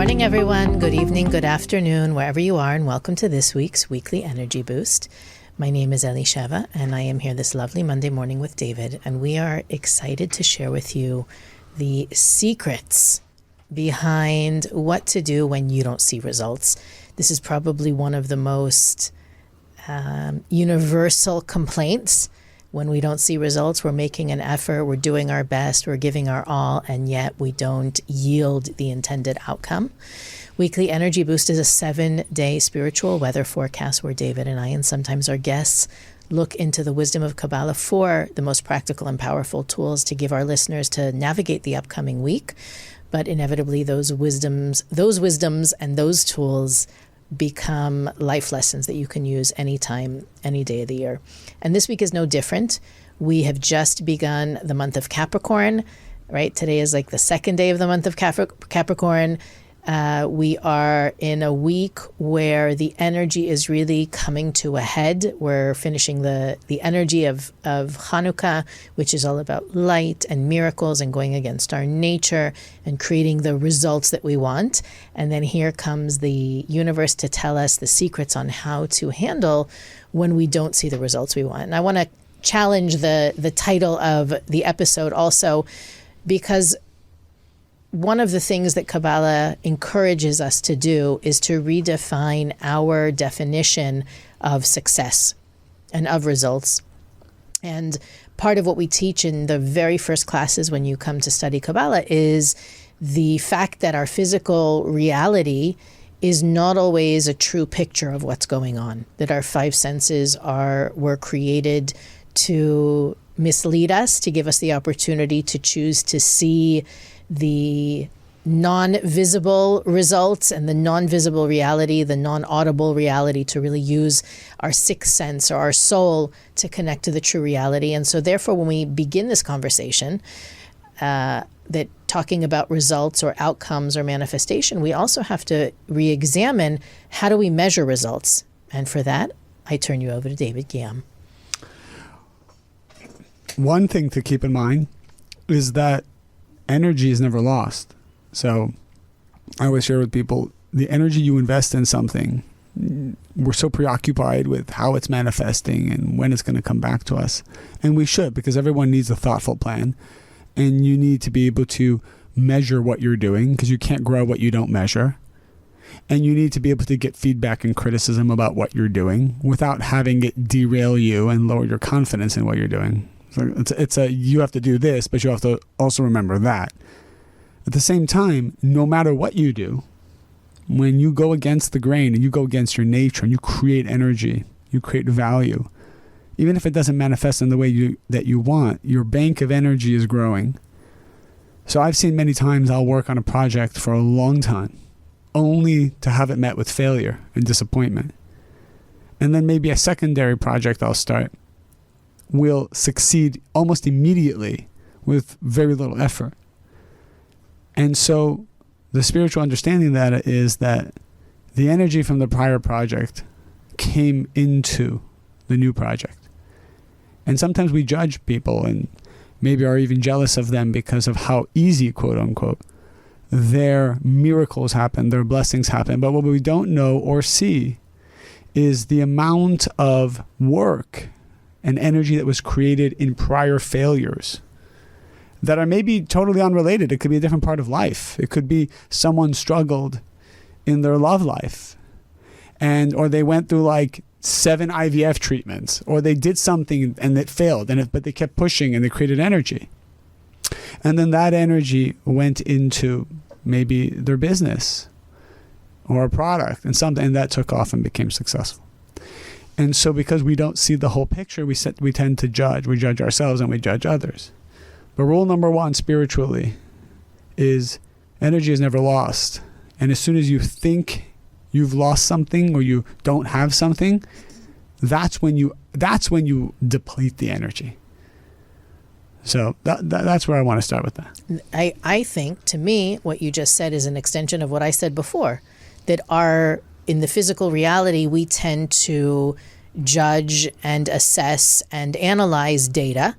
morning, everyone. Good evening, good afternoon, wherever you are, and welcome to this week's Weekly Energy Boost. My name is Elisheva, and I am here this lovely Monday morning with David, and we are excited to share with you the secrets behind what to do when you don't see results. This is probably one of the most universal complaints. When we don't see results, we're making an effort, we're doing our best, we're giving our all, and yet we don't yield the intended outcome. Weekly Energy Boost is a 7-day spiritual weather forecast where David and I, and sometimes our guests, look into the wisdom of Kabbalah for the most practical and powerful tools to give our listeners to navigate the upcoming week. But inevitably, those wisdoms and those tools become life lessons that you can use anytime, any day of the year. And this week is no different. We have just begun the month of Capricorn, right? Today is like the second day of the month of Capricorn. We are in a week where the energy is really coming to a head. We're finishing the energy of Hanukkah, which is all about light and miracles and going against our nature and creating the results that we want. And then here comes the universe to tell us the secrets on how to handle when we don't see the results we want. And I want to challenge the title of the episode also, because one of the things that Kabbalah encourages us to do is to redefine our definition of success and of results. And part of what we teach in the very first classes when you come to study Kabbalah is the fact that our physical reality is not always a true picture of what's going on, that our five senses were created to mislead us, to give us the opportunity to choose to see the non-visible results and the non-visible reality, the non-audible reality, to really use our sixth sense or our soul to connect to the true reality. And so therefore, when we begin this conversation, that talking about results or outcomes or manifestation, we also have to re-examine how do we measure results. And for that, I turn you over to David Guillaume. One thing to keep in mind is that energy is never lost. So I always share with people, the energy you invest in something, we're so preoccupied with how it's manifesting and when it's going to come back to us. And we should, because everyone needs a thoughtful plan. And you need to be able to measure what you're doing, because you can't grow what you don't measure. And you need to be able to get feedback and criticism about what you're doing without having it derail you and lower your confidence in what you're doing. So you have to do this, but you have to also remember that. At the same time, no matter what you do, when you go against the grain and you go against your nature and you create energy, you create value, even if it doesn't manifest in the way that you want, your bank of energy is growing. So I've seen many times I'll work on a project for a long time, only to have it met with failure and disappointment. And then maybe a secondary project I'll start will succeed almost immediately with very little effort. And so the spiritual understanding that is that the energy from the prior project came into the new project. And sometimes we judge people and maybe are even jealous of them because of how easy, quote unquote, their miracles happen, their blessings happen. But what we don't know or see is the amount of work and energy that was created in prior failures that are maybe totally unrelated. It could be a different part of life. It could be someone struggled in their love life, or they went through like 7 IVF treatments, or they did something and it failed, but they kept pushing and they created energy. And then that energy went into maybe their business or a product and that took off and became successful. And so because we don't see the whole picture, we tend to judge. We judge ourselves and we judge others. But rule number 1 spiritually is energy is never lost. And as soon as you think you've lost something or you don't have something, that's when you deplete the energy. So that's where I want to start with that. I think, to me, what you just said is an extension of what I said before, that in the physical reality, we tend to judge and assess and analyze data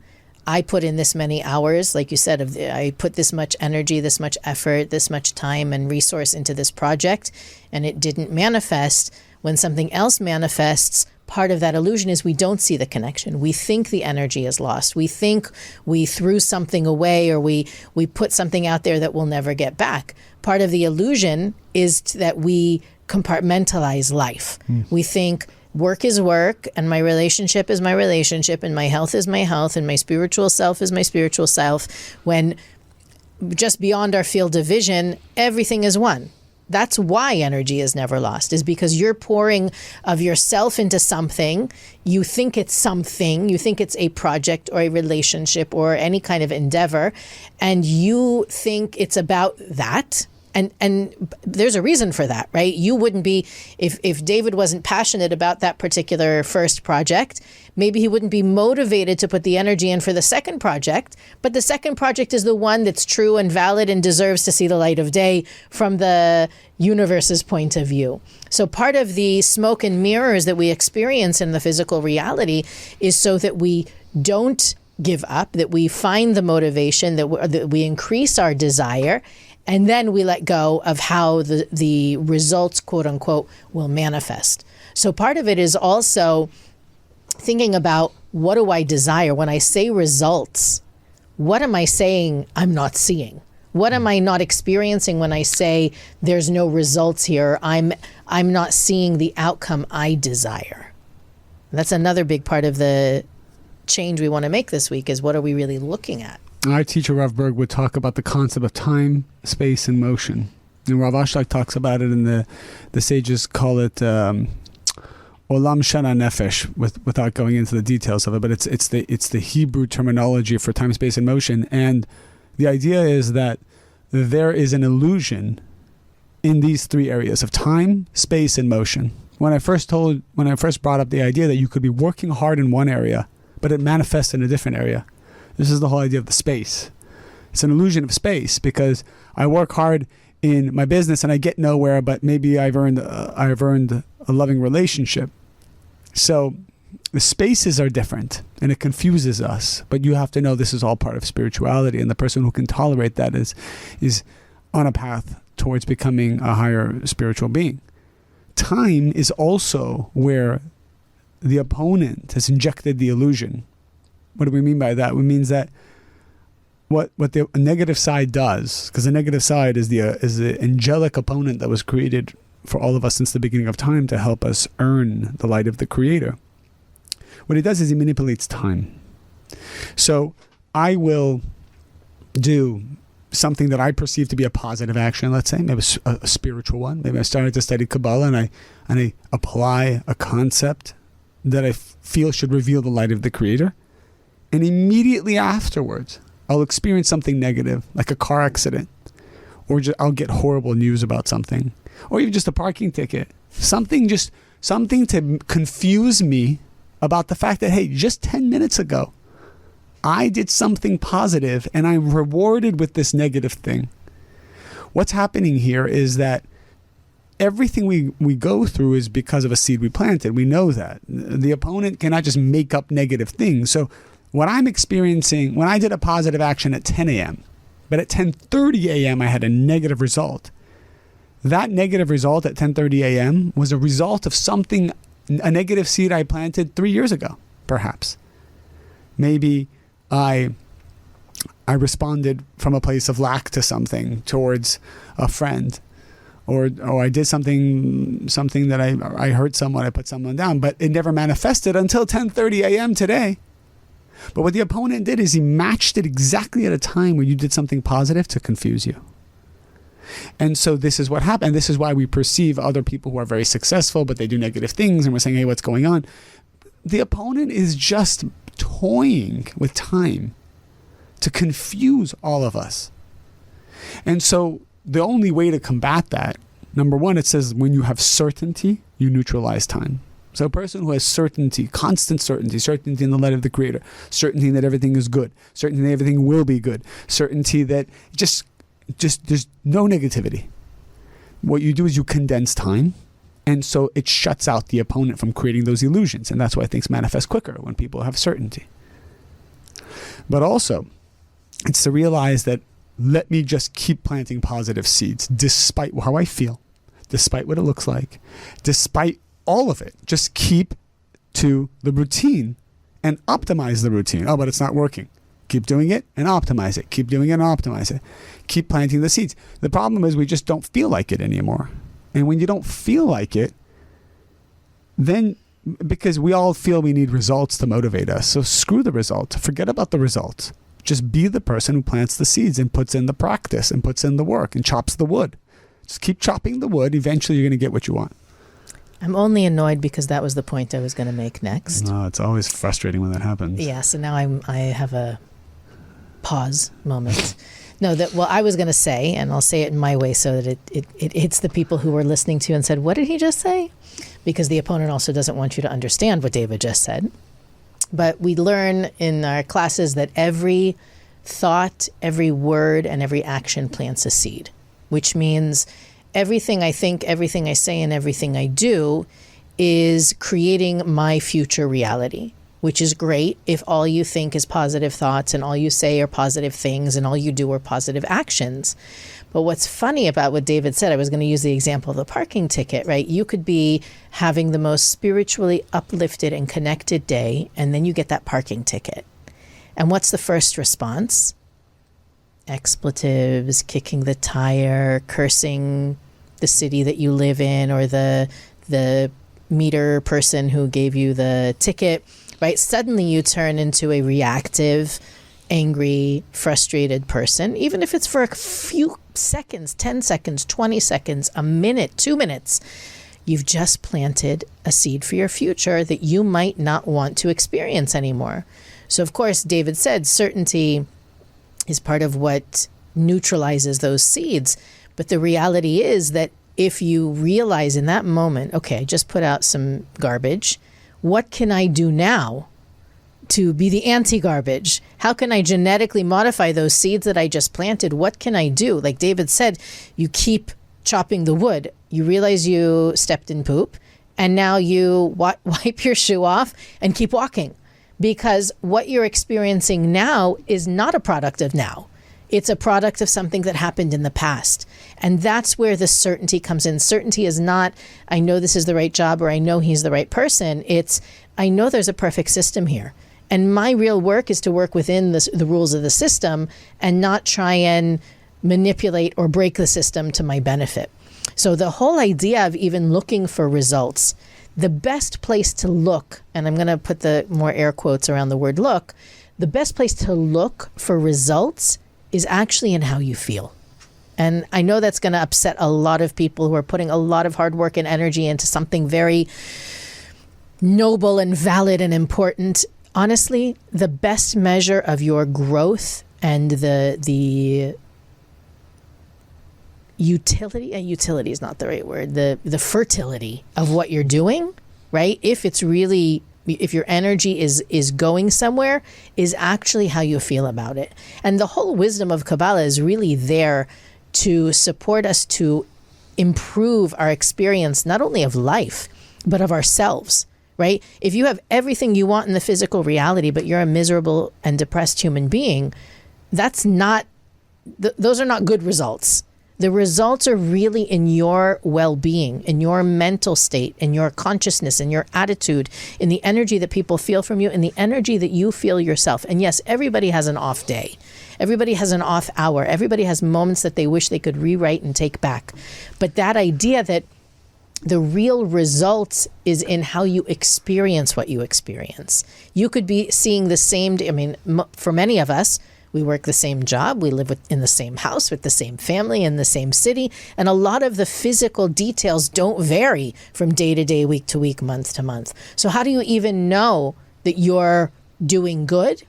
I put in this many hours, like you said, I put this much energy, this much effort, this much time and resource into this project, and it didn't manifest. When something else manifests, part of that illusion is we don't see the connection. We think the energy is lost. We think we threw something away, or we put something out there that we'll never get back. Part of the illusion is that we compartmentalize life. We think work is work, and my relationship is my relationship, and my health is my health, and my spiritual self is my spiritual self, when just beyond our field of vision, everything is one. That's why energy is never lost, is because you're pouring of yourself into something. You think it's something, you think it's a project or a relationship or any kind of endeavor, and you think it's about that. And there's a reason for that, right? You wouldn't be, if David wasn't passionate about that particular first project, maybe he wouldn't be motivated to put the energy in for the second project. But the second project is the one that's true and valid and deserves to see the light of day from the universe's point of view. So part of the smoke and mirrors that we experience in the physical reality is so that we don't give up, that we find the motivation, that we increase our desire, and then we let go of how the results, quote unquote, will manifest. So part of it is also thinking about, what do I desire? When I say results, what am I saying I'm not seeing? What am I not experiencing when I say there's no results here? I'm not seeing the outcome I desire. That's another big part of the change we want to make this week, is what are we really looking at? Our teacher, Rav Berg, would talk about the concept of time, space, and motion. And Rav Ashlag talks about it, and the sages call it Olam Shana Nefesh, without going into the details of it. But it's the Hebrew terminology for time, space, and motion. And the idea is that there is an illusion in these three areas of time, space, and motion. When I first brought up the idea that you could be working hard in one area, but it manifests in a different area. This is the whole idea of the space. It's an illusion of space, because I work hard in my business and I get nowhere, but maybe I've earned a loving relationship. So the spaces are different, and it confuses us. But you have to know this is all part of spirituality, and the person who can tolerate that is on a path towards becoming a higher spiritual being. Time is also where the opponent has injected the illusion. What do we mean by that? It means that what the negative side does, because the negative side is the angelic opponent that was created for all of us since the beginning of time to help us earn the light of the Creator. What he does is he manipulates time. So I will do something that I perceive to be a positive action, let's say, maybe a spiritual one. Maybe I started to study Kabbalah and I apply a concept that I feel should reveal the light of the Creator. And immediately afterwards, I'll experience something negative, like a car accident, or I'll get horrible news about something, or even just a parking ticket. Something to confuse me about the fact that, hey, just 10 minutes ago, I did something positive and I'm rewarded with this negative thing. What's happening here is that everything we go through is because of a seed we planted. We know that. The opponent cannot just make up negative things. So what I'm experiencing, when I did a positive action at 10 a.m., but at 10:30 a.m. I had a negative result. That negative result at 10:30 a.m. was a result of something, a negative seed I planted 3 years ago, perhaps. Maybe I responded from a place of lack to something towards a friend, or I did something that I hurt someone, I put someone down, but it never manifested until 10:30 a.m. today. But what the opponent did is he matched it exactly at a time where you did something positive to confuse you. And so this is what happened. And this is why we perceive other people who are very successful, but they do negative things, and we're saying, hey, what's going on? The opponent is just toying with time to confuse all of us. And so the only way to combat that, number one, it says when you have certainty, you neutralize time. So a person who has certainty, constant certainty in the light of the Creator, certainty that everything is good, certainty that everything will be good, certainty that just there's no negativity. What you do is you condense time, and so it shuts out the opponent from creating those illusions. And that's why things manifest quicker when people have certainty. But also, it's to realize that let me just keep planting positive seeds despite how I feel, despite what it looks like, despite all of it. Just keep to the routine and optimize the routine. Oh, but it's not working. Keep doing it and optimize it. Keep doing it and optimize it. Keep planting the seeds. The problem is we just don't feel like it anymore. And when you don't feel like it, then because we all feel we need results to motivate us. So screw the results. Forget about the results. Just be the person who plants the seeds and puts in the practice and puts in the work and chops the wood. Just keep chopping the wood. Eventually you're going to get what you want. I'm only annoyed because that was the point I was going to make next. No, it's always frustrating when that happens. Yeah, so now I have a pause moment. No, I was going to say, and I'll say it in my way so that it hits the people who were listening to and said, what did he just say? Because the opponent also doesn't want you to understand what David just said. But we learn in our classes that every thought, every word, and every action plants a seed, which means everything I think, everything I say, and everything I do is creating my future reality, which is great if all you think is positive thoughts and all you say are positive things and all you do are positive actions. But what's funny about what David said, I was going to use the example of the parking ticket, right? You could be having the most spiritually uplifted and connected day, and then you get that parking ticket. And what's the first response? Expletives, kicking the tire, cursing the city that you live in or the meter person who gave you the ticket, right? Suddenly you turn into a reactive, angry, frustrated person, even if it's for a few seconds, 10 seconds, 20 seconds, a minute, 2 minutes. You've just planted a seed for your future that you might not want to experience anymore. So, of course, David said certainty is part of what neutralizes those seeds. But the reality is that if you realize in that moment, okay, I just put out some garbage, what can I do now to be the anti-garbage? How can I genetically modify those seeds that I just planted? What can I do? Like David said, you keep chopping the wood. You realize you stepped in poop, and now you wipe your shoe off and keep walking, because what you're experiencing now is not a product of now. It's a product of something that happened in the past. And that's where the certainty comes in. Certainty is not, I know this is the right job or I know he's the right person. It's, I know there's a perfect system here. And my real work is to work within the rules of the system and not try and manipulate or break the system to my benefit. So the whole idea of even looking for results, the best place to look, and I'm going to put the more air quotes around the word look, the best place to look for results is actually in how you feel. And I know that's going to upset a lot of people who are putting a lot of hard work and energy into something very noble and valid and important. Honestly, the best measure of your growth and the utility is not the right word, the fertility of what you're doing, right? If your energy is going somewhere, is actually how you feel about it. And the whole wisdom of Kabbalah is really there to support us to improve our experience, not only of life, but of ourselves, right? If you have everything you want in the physical reality, but you're a miserable and depressed human being, those are not good results. The results are really in your well-being, in your mental state, in your consciousness, in your attitude, in the energy that people feel from you, in the energy that you feel yourself. And yes, everybody has an off day. Everybody has an off hour. Everybody has moments that they wish they could rewrite and take back. But that idea that the real results is in how you experience what you experience. You could be seeing the same, for many of us, we work the same job, we live in the same house with the same family in the same city, and a lot of the physical details don't vary from day to day, week to week, month to month. So how do you even know that you're doing good?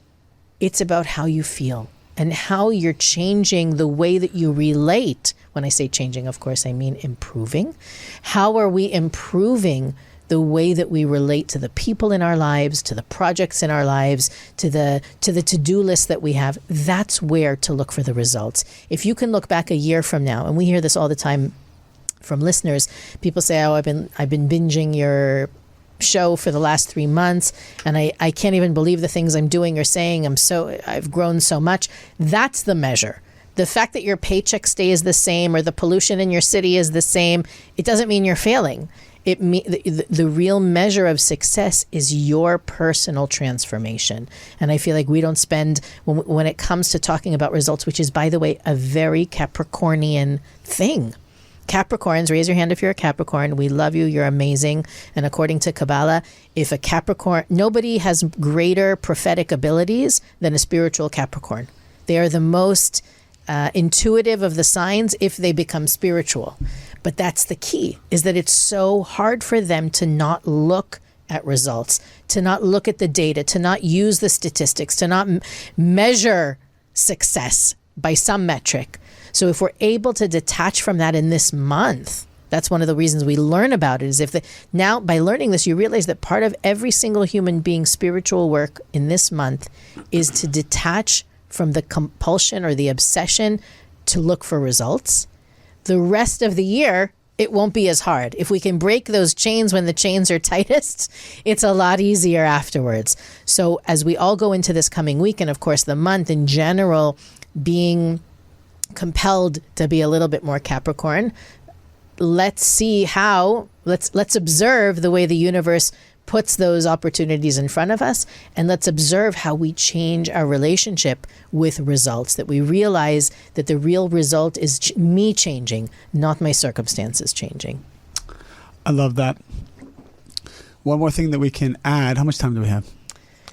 It's about how you feel and how you're changing the way that you relate. When I say changing, of course, I mean improving. How are we improving the way that we relate to the people in our lives, to the projects in our lives, to the to-do list that we have? That's where to look for the results. If you can look back a year from now, and we hear this all the time from listeners, people say, "Oh, I've been binging your show for the last 3 months, and I can't even believe the things I'm doing or saying. I've grown so much. That's the measure. The fact that your paycheck stays the same or the pollution in your city is the same, it doesn't mean you're failing. The real measure of success is your personal transformation. And I feel like we don't spend, when it comes to talking about results, which is, by the way, a very Capricornian thing. Capricorns, raise your hand if you're a Capricorn. We love you. You're amazing. And according to Kabbalah, if a Capricorn, nobody has greater prophetic abilities than a spiritual Capricorn. They are the most intuitive of the signs if they become spiritual. But that's the key, is that it's so hard for them to not look at results, to not look at the data, to not use the statistics, to not measure success by some metric. So if we're able to detach from that in this month, that's one of the reasons we learn about it, is now by learning this, you realize that part of every single human being's spiritual work in this month is to detach from the compulsion or the obsession to look for results. The rest of the year, it won't be as hard. If we can break those chains when the chains are tightest, it's a lot easier afterwards. So as we all go into this coming week, and of course the month in general, being compelled to be a little bit more Capricorn, let's observe the way the universe puts those opportunities in front of us, and let's observe how we change our relationship with results, that we realize that the real result is me changing, not my circumstances changing. I love that. One more thing that we can add. How much time do we have?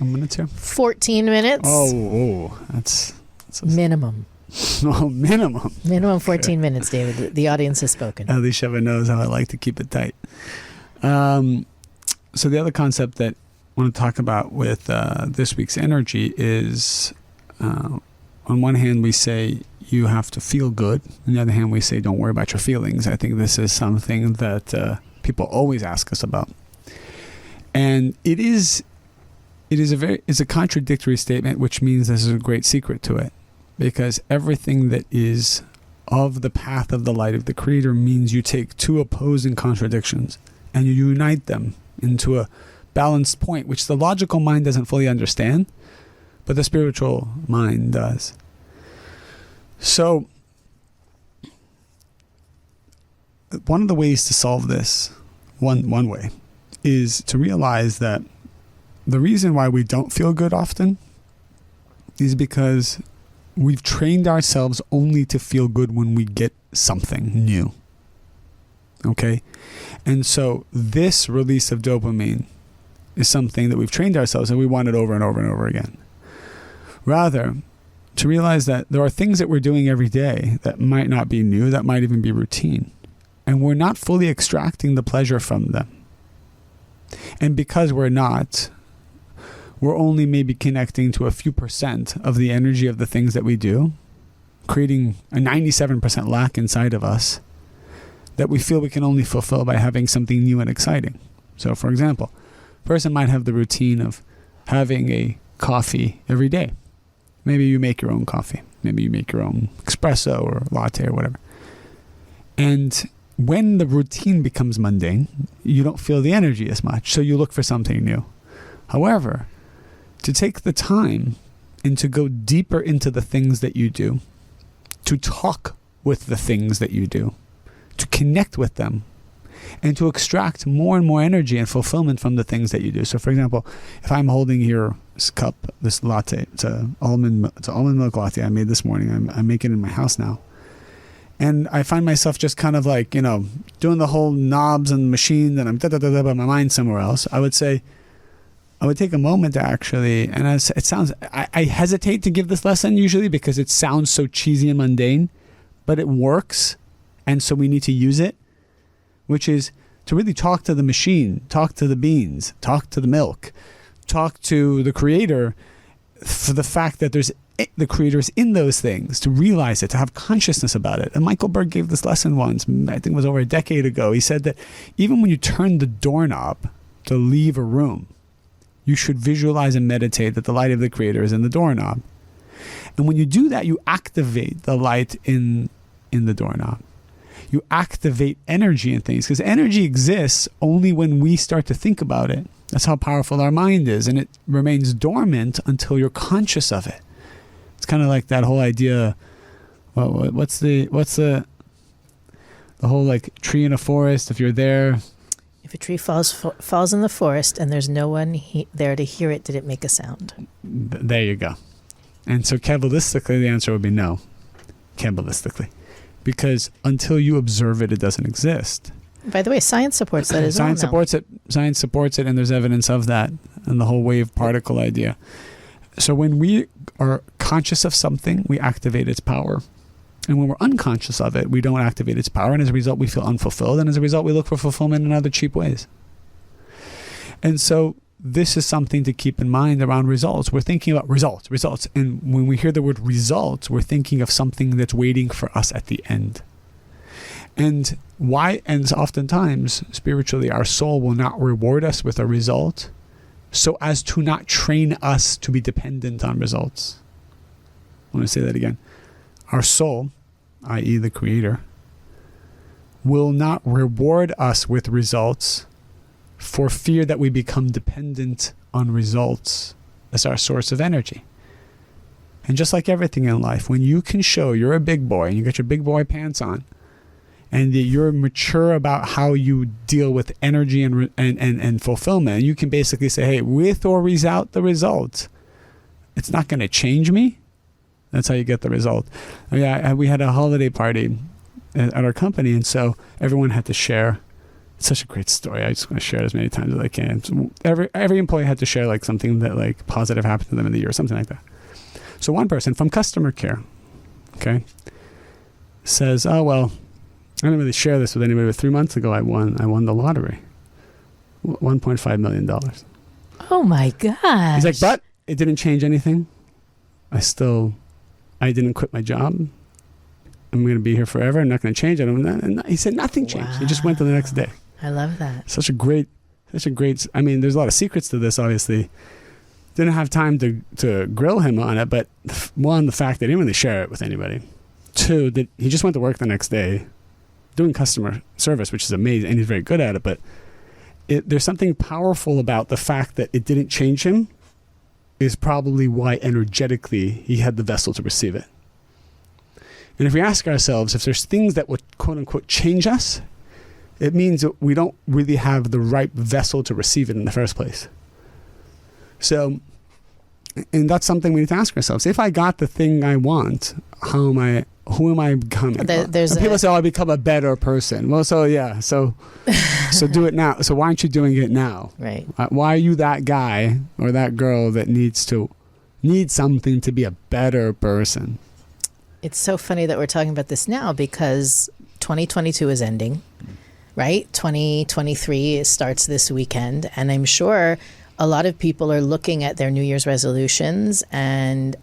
A minute here? 14 minutes. Oh, that's minimum. Oh, minimum. Minimum 14 minutes, David. The audience has spoken. Alicia knows how I like to keep it tight. So the other concept that I want to talk about with this week's energy is, on one hand, we say you have to feel good. On the other hand, we say don't worry about your feelings. I think this is something that people always ask us about. And it's a contradictory statement, which means there's a great secret to it. Because everything that is of the path of the light of the Creator means you take two opposing contradictions and you unite them into a balanced point, which the logical mind doesn't fully understand, but the spiritual mind does. So, one of the ways to solve this, one way, is to realize that the reason why we don't feel good often is because we've trained ourselves only to feel good when we get something new. Okay? And so this release of dopamine is something that we've trained ourselves and we want it over and over and over again. Rather, to realize that there are things that we're doing every day that might not be new, that might even be routine. And we're not fully extracting the pleasure from them. And because we're not, we're only maybe connecting to a few % of the energy of the things that we do, creating a 97% lack inside of us that we feel we can only fulfill by having something new and exciting. So, for example, a person might have the routine of having a coffee every day. Maybe you make your own coffee. Maybe you make your own espresso or latte or whatever. And when the routine becomes mundane, you don't feel the energy as much, so you look for something new. However, to take the time and to go deeper into the things that you do, to talk with the things that you do, to connect with them, and to extract more and more energy and fulfillment from the things that you do. So, for example, if I'm holding here this cup, this latte, it's an almond milk latte I made this morning. I make it in my house now. And I find myself just kind of like, doing the whole knobs and machine, and I'm but my mind's somewhere else. I would take a moment to actually, and it sounds, I hesitate to give this lesson usually because it sounds so cheesy and mundane, but it works. And so we need to use it, which is to really talk to the machine, talk to the beans, talk to the milk, talk to the Creator for the fact that the Creator is in those things, to realize it, to have consciousness about it. And Michael Berg gave this lesson once, I think it was over a decade ago. He said that even when you turn the doorknob to leave a room, you should visualize and meditate that the light of the Creator is in the doorknob. And when you do that, you activate the light in the doorknob. You activate energy in things, because energy exists only when we start to think about it. That's how powerful our mind is, and it remains dormant until you're conscious of it. It's kind of like that whole idea. Well, what's the whole like tree in a forest? If you're there, if a tree falls in the forest and there's no one there to hear it, did it make a sound? There you go. And so Kabbalistically, the answer would be no. Kabbalistically, because until you observe it, it doesn't exist. By the way, science supports that as well. Science supports it. Science supports it, and there's evidence of that, and the whole wave particle idea. So when we are conscious of something, we activate its power. And when we're unconscious of it, we don't activate its power, and as a result, we feel unfulfilled, and as a result, we look for fulfillment in other cheap ways. And so this is something to keep in mind around results. We're thinking about results. And when we hear the word results, we're thinking of something that's waiting for us at the end. And oftentimes, spiritually, our soul will not reward us with a result so as to not train us to be dependent on results. I want to say that again. Our soul, i.e. the Creator, will not reward us with results for fear that we become dependent on results as our source of energy. And just like everything in life, when you can show you're a big boy and you got your big boy pants on, and that you're mature about how you deal with energy and fulfillment, and you can basically say, hey, with or without the result, it's not going to change me. That's how you get the result. We had a holiday party at our company, and so everyone had to share. It's such a great story. I just want to share it as many times as I can. So every employee had to share like something that like positive happened to them in the year, or something like that. So one person from customer care, okay, says, oh, well, I didn't really share this with anybody, but 3 months ago I won the lottery. $1.5 million. Oh my gosh. He's like, but it didn't change anything. I didn't quit my job. I'm going to be here forever. I'm not going to change it. And he said nothing changed. Wow. He just went to the next day. I love that. Such a great, I mean, there's a lot of secrets to this, obviously. Didn't have time to grill him on it, but one, the fact that he didn't really share it with anybody. Two, that he just went to work the next day doing customer service, which is amazing, and he's very good at it, but there's something powerful about the fact that it didn't change him is probably why energetically he had the vessel to receive it. And if we ask ourselves if there's things that would quote unquote change us, it means that we don't really have the right vessel to receive it in the first place. So, and that's something we need to ask ourselves. If I got the thing I want, who am I becoming? People say, I become a better person. Well, so do it now. So why aren't you doing it now? Right. Why are you that guy or that girl that needs something to be a better person? It's so funny that we're talking about this now because 2022 is ending, right? 2023 starts this weekend, and I'm sure a lot of people are looking at their New Year's resolutions and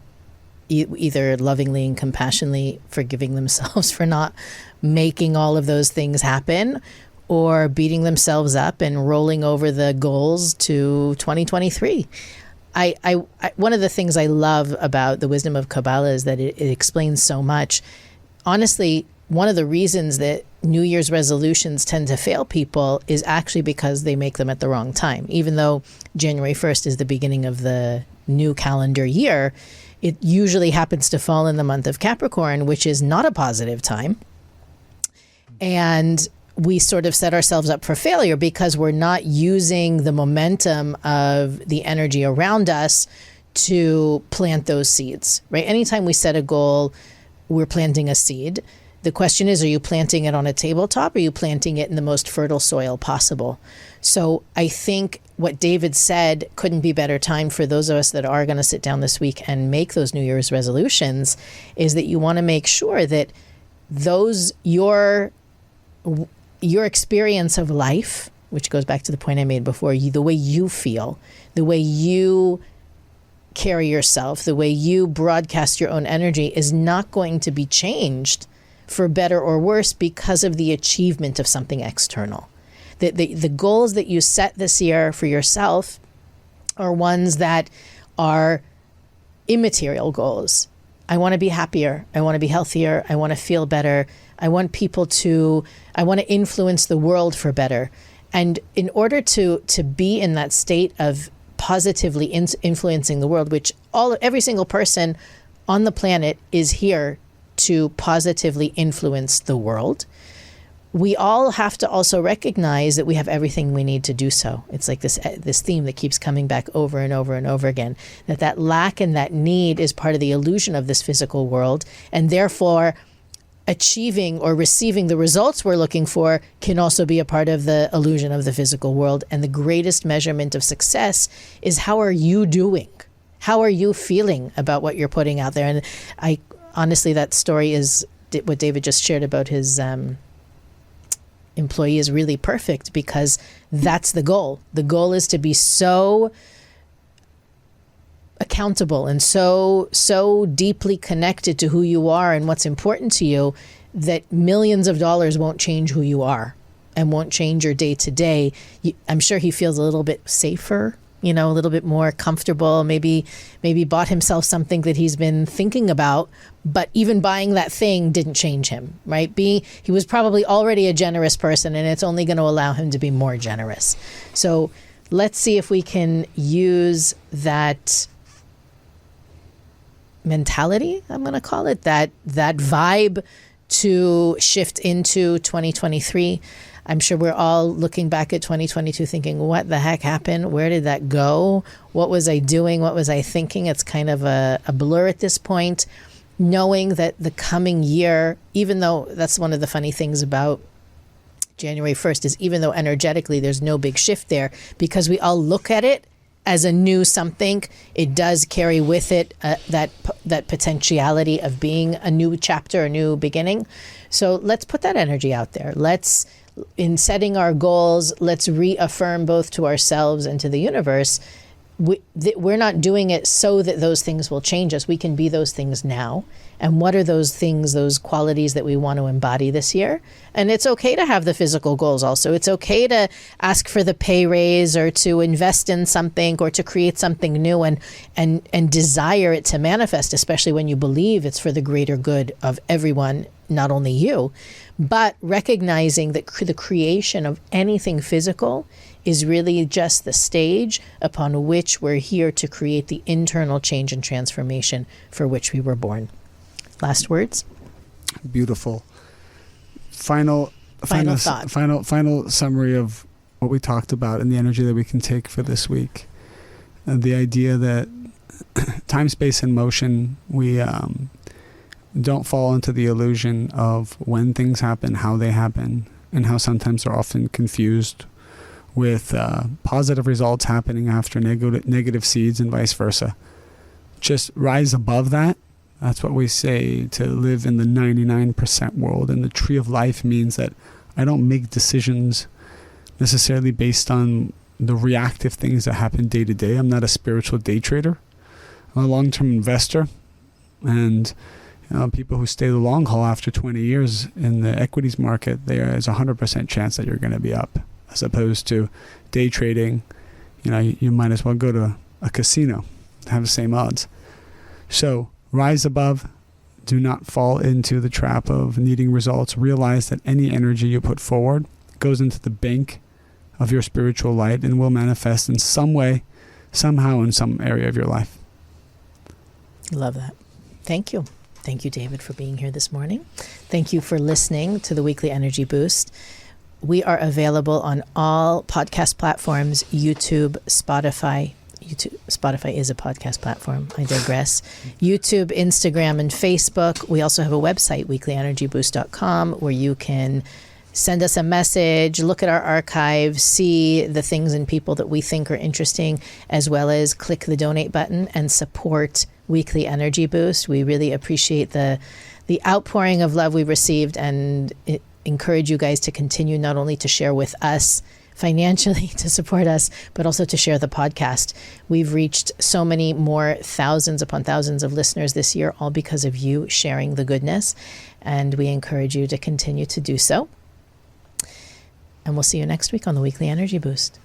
either lovingly and compassionately forgiving themselves for not making all of those things happen, or beating themselves up and rolling over the goals to 2023. I one of the things I love about the wisdom of Kabbalah is that it explains so much. Honestly, one of the reasons that New Year's resolutions tend to fail people is actually because they make them at the wrong time. Even though January 1st is the beginning of the new calendar year, it usually happens to fall in the month of Capricorn, which is not a positive time. And we sort of set ourselves up for failure because we're not using the momentum of the energy around us to plant those seeds, right? Anytime we set a goal, we're planting a seed. The question is, are you planting it on a tabletop, or are you planting it in the most fertile soil possible? So I think what David said couldn't be better time for those of us that are going to sit down this week and make those New Year's resolutions, is that you want to make sure that your experience of life, which goes back to the point I made before, the way you feel, the way you carry yourself, the way you broadcast your own energy is not going to be changed for better or worse because of the achievement of something external. The goals that you set this year for yourself are ones that are immaterial goals. I want to be happier. I want to be healthier. I want to feel better. I want to influence the world for better. And in order to be in that state of positively influencing the world, which every single person on the planet is here to positively influence the world, we all have to also recognize that we have everything we need to do so. It's like this theme that keeps coming back over and over and over again, that lack and that need is part of the illusion of this physical world, and therefore achieving or receiving the results we're looking for can also be a part of the illusion of the physical world. And the greatest measurement of success is, how are you doing? How are you feeling about what you're putting out there? And I honestly, that story is what David just shared about his employee is really perfect, because that's the goal. The goal is to be so accountable and so deeply connected to who you are and what's important to you that millions of dollars won't change who you are and won't change your day to day. I'm sure he feels a little bit safer, a little bit more comfortable, maybe bought himself something that he's been thinking about, but even buying that thing didn't change him, right? He was probably already a generous person, and it's only going to allow him to be more generous. So let's see if we can use that mentality, I'm going to call it, that vibe to shift into 2023. I'm sure we're all looking back at 2022 thinking, what the heck happened? Where did that go? What was I doing? What was I thinking? It's kind of a blur at this point, knowing that the coming year, even though that's one of the funny things about January 1st is, even though energetically there's no big shift there, because we all look at it as a new something, it does carry with it that potentiality of being a new chapter, a new beginning. So let's put that energy out there. In setting our goals, let's reaffirm both to ourselves and to the universe, we're not doing it so that those things will change us. We can be those things now. And what are those things, those qualities that we want to embody this year? And it's okay to have the physical goals also. It's okay to ask for the pay raise, or to invest in something, or to create something new and desire it to manifest, especially when you believe it's for the greater good of everyone, not only you. But recognizing that the creation of anything physical is really just the stage upon which we're here to create the internal change and transformation for which we were born. Last words? Beautiful. Final thought. Final summary of what we talked about and the energy that we can take for this week. The idea that time, space, and motion, we don't fall into the illusion of when things happen, how they happen, and how sometimes they're often confused with positive results happening after negative seeds, and vice versa. Just rise above that. That's what we say, to live in the 99% world. And the tree of life means that I don't make decisions necessarily based on the reactive things that happen day to day. I'm not a spiritual day trader. I'm a long-term investor. And people who stay the long haul after 20 years in the equities market, there is a 100% chance that you're going to be up, as opposed to day trading. You might as well go to a casino, have the same odds. So rise above. Do not fall into the trap of needing results. Realize that any energy you put forward goes into the bank of your spiritual light and will manifest in some way, somehow, in some area of your life. Love that. Thank you. Thank you, David, for being here this morning. Thank you for listening to the Weekly Energy Boost. We are available on all podcast platforms, YouTube, Spotify. Spotify is a podcast platform. I digress. YouTube, Instagram, and Facebook. We also have a website, weeklyenergyboost.com, where you can send us a message, look at our archives, see the things and people that we think are interesting, as well as click the donate button and support Weekly Energy Boost. We really appreciate the outpouring of love we've received, and encourage you guys to continue not only to share with us financially to support us, but also to share the podcast. We've reached so many more thousands upon thousands of listeners this year, all because of you sharing the goodness. And we encourage you to continue to do so. And we'll see you next week on the Weekly Energy Boost.